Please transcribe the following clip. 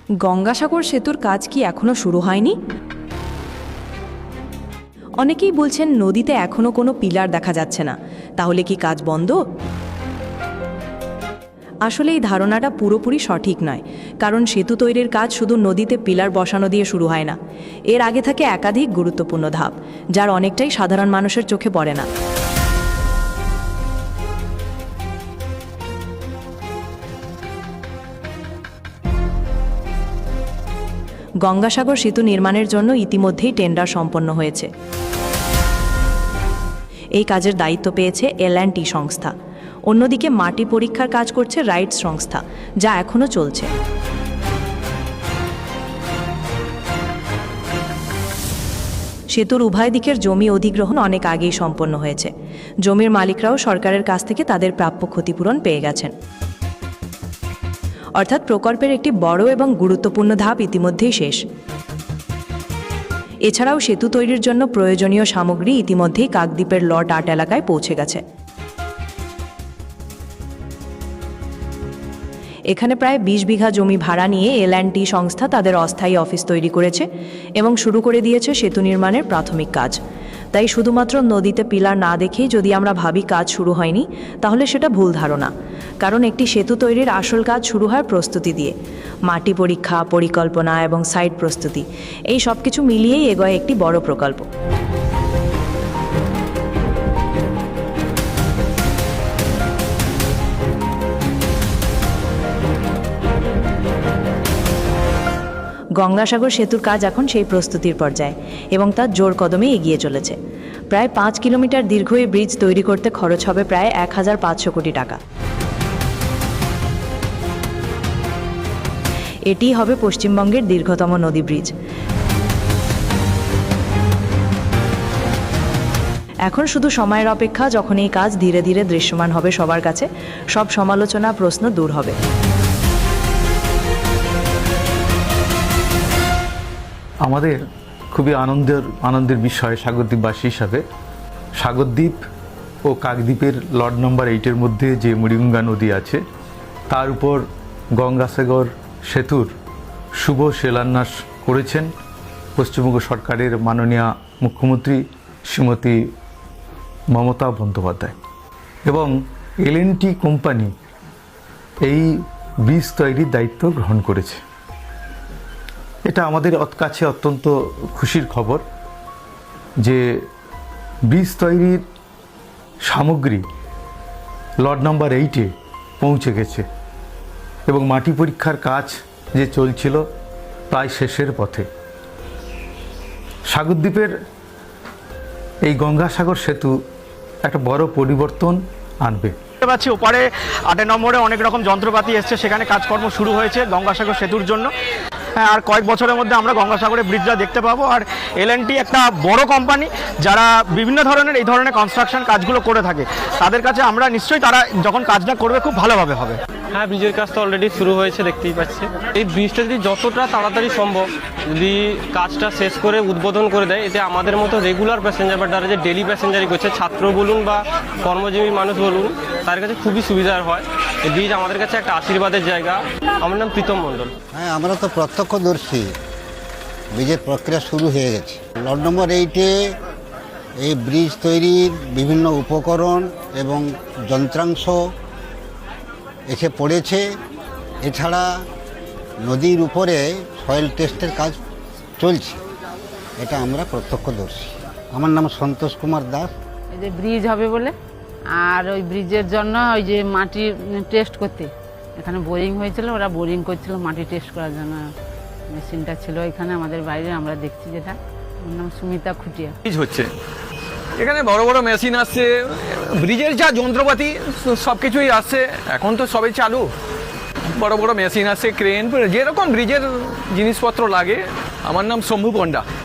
গঙ্গাসাগর সেতুর কাজ কি এখনো শুরু হয়নি? অনেকেই বলছেন নদীতে এখনো কোনো পিলার দেখা যাচ্ছে না, তাহলে কি কাজ বন্ধ? আসলে এই ধারণাটা পুরোপুরি সঠিক নয়, কারণ সেতু তৈরির কাজ শুধু নদীতে পিলার বসানো দিয়ে শুরু হয় না। এর আগে থাকে একাধিক গুরুত্বপূর্ণ ধাপ, যার অনেকটাই সাধারণ মানুষের চোখে পড়ে না। গঙ্গাসাগর সেতু নির্মাণের জন্য ইতিমধ্যেই টেন্ডার সম্পন্ন হয়েছে। এই কাজের দায়িত্ব পেয়েছে L&T সংস্থা। অন্যদিকে মাটি পরীক্ষার কাজ করছে রাইটস সংস্থা, যা এখনো চলছে। সেতুর উভয় দিকের জমি অধিগ্রহণ অনেক আগেই সম্পন্ন হয়েছে। জমির মালিকরাও সরকারের কাছ থেকে তাদের প্রাপ্য ক্ষতিপূরণ পেয়ে গেছেন। অর্থাৎ প্রকল্পের একটি বড় এবং গুরুত্বপূর্ণ ধাপ ইতিমধ্যেই শেষ। এছাড়াও সেতু তৈরির জন্য প্রয়োজনীয় সামগ্রী ইতিমধ্যেই কাকদ্বীপের লট ৮ এলাকায় পৌঁছে গেছে। এখানে প্রায় ২০ বিঘা জমি ভাড়া নিয়ে L&T সংস্থা তাদের অস্থায়ী অফিস তৈরি করেছে এবং শুরু করে দিয়েছে সেতু নির্মাণের প্রাথমিক কাজ। তাই শুধুমাত্র নদীতে পিলার না দেখেই যদি আমরা ভাবি কাজ শুরু হয়নি, তাহলে সেটা ভুল ধারণা। কারণ একটি সেতু তৈরির আসল কাজ শুরু হয় প্রস্তুতি দিয়ে। মাটি পরীক্ষা, পরিকল্পনা এবং সাইট প্রস্তুতি, এই সব কিছু মিলিয়েই এগোয় একটি বড় প্রকল্প। গঙ্গাসাগর সেতুর কাজ এখন সেই প্রস্তুতির পর্যায়ে এবং তা জোর কদমে এগিয়ে চলেছে। প্রায় ৫ কিলোমিটার দীর্ঘ এই ব্রিজ তৈরি করতে খরচ হবে প্রায় ১,৫০০ কোটি টাকা। এটিই হবে পশ্চিমবঙ্গের দীর্ঘতম নদী ব্রিজ। এখন শুধু সময়ের অপেক্ষা, যখন এই কাজ ধীরে ধীরে দৃশ্যমান হবে সবার কাছে, সব সমালোচনা, প্রশ্ন দূর হবে। আমাদের খুবই আনন্দের বিষয় সাগরদ্বীপবাসী হিসাবে, সাগরদ্বীপ ও কাকদ্বীপের লট নম্বর 8-এর মধ্যে যে মুড়িগঙ্গা নদী আছে, তার উপর গঙ্গাসাগর সেতুর শুভ শিলান্যাস করেছেন পশ্চিমবঙ্গ সরকারের মাননীয় মুখ্যমন্ত্রী শ্রীমতী মমতা বন্দ্যোপাধ্যায়। এবং L&T কোম্পানি এই ব্রিজ তৈরির দায়িত্ব গ্রহণ করেছে। এটা আমাদের কাছে অত্যন্ত খুশির খবর যে ব্রিজ তৈরির সামগ্রী লট নম্বর 8-এ পৌঁছে গেছে এবং মাটি পরীক্ষার কাজ যে চলছিল প্রায় শেষের পথে। সাগরদ্বীপের এই গঙ্গাসাগর সেতু একটা বড় পরিবর্তন আনবে। পাচ্ছি ওপারে ৮ নম্বরে অনেক রকম যন্ত্রপাতি এসছে, সেখানে কাজকর্ম শুরু হয়েছে গঙ্গাসাগর সেতুর জন্য। হ্যাঁ, আর কয়েক বছরের মধ্যে আমরা গঙ্গাসাগরে ব্রিজটা দেখতে পাবো। আর L&T একটা বড় কোম্পানি, যারা বিভিন্ন ধরনের এই ধরনের কনস্ট্রাকশন কাজগুলো করে থাকে। তাদের কাছে আমরা নিশ্চয়ই, তারা যখন কাজটা করবে খুব ভালোভাবে হবে। হ্যাঁ, ব্রিজের কাজ তো অলরেডি শুরু হয়েছে, দেখতেই পাচ্ছি। এই ব্রিজটা যদি যতটা তাড়াতাড়ি সম্ভব যদি কাজটা শেষ করে উদ্বোধন করে দেয়, এতে আমাদের মতো রেগুলার প্যাসেঞ্জার বা যারা যে ডেলি প্যাসেঞ্জারি করছে, ছাত্র বলুন বা কর্মজীবী মানুষ বলুন, তার কাছে খুবই সুবিধার হয়। এই ব্রিজ আমাদের কাছে একটা আশীর্বাদের জায়গা। আমার নাম প্রীতম মণ্ডল। হ্যাঁ, আমরা তো প্রত্যক্ষদর্শী, ব্রিজের প্রক্রিয়া শুরু হয়ে গেছে। লট নম্বর 8-এ এই ব্রিজ তৈরির বিভিন্ন উপকরণ এবং যন্ত্রাংশ এসে পড়েছে। এছাড়া নদীর উপরে সয়েল টেস্টের কাজ চলছে, এটা আমরা প্রত্যক্ষদর্শী। আমার নাম সন্তোষ কুমার দাস। এই যে ব্রিজ হবে বলে, আর ওই ব্রিজের জন্য ওই যে মাটি টেস্ট করতে এখানে বোরিং হয়েছিল, ওরা বোরিং করছিল মাটি টেস্ট করার জন্য। মেশিনটা ছিল এখানে আমাদের বাইরে, আমরা দেখছি যেটা। আমার নাম সুমিতা খুটিয়া। ব্রিজ হচ্ছে, এখানে বড় বড় মেশিন আসছে, ব্রিজের যা যন্ত্রপাতি সব কিছুই আসছে। এখন তো সবই চালু, বড় বড় মেশিন আসছে, ক্রেন, যেরকম ব্রিজের জিনিসপত্র লাগে। আমার নাম শম্ভু পণ্ডা।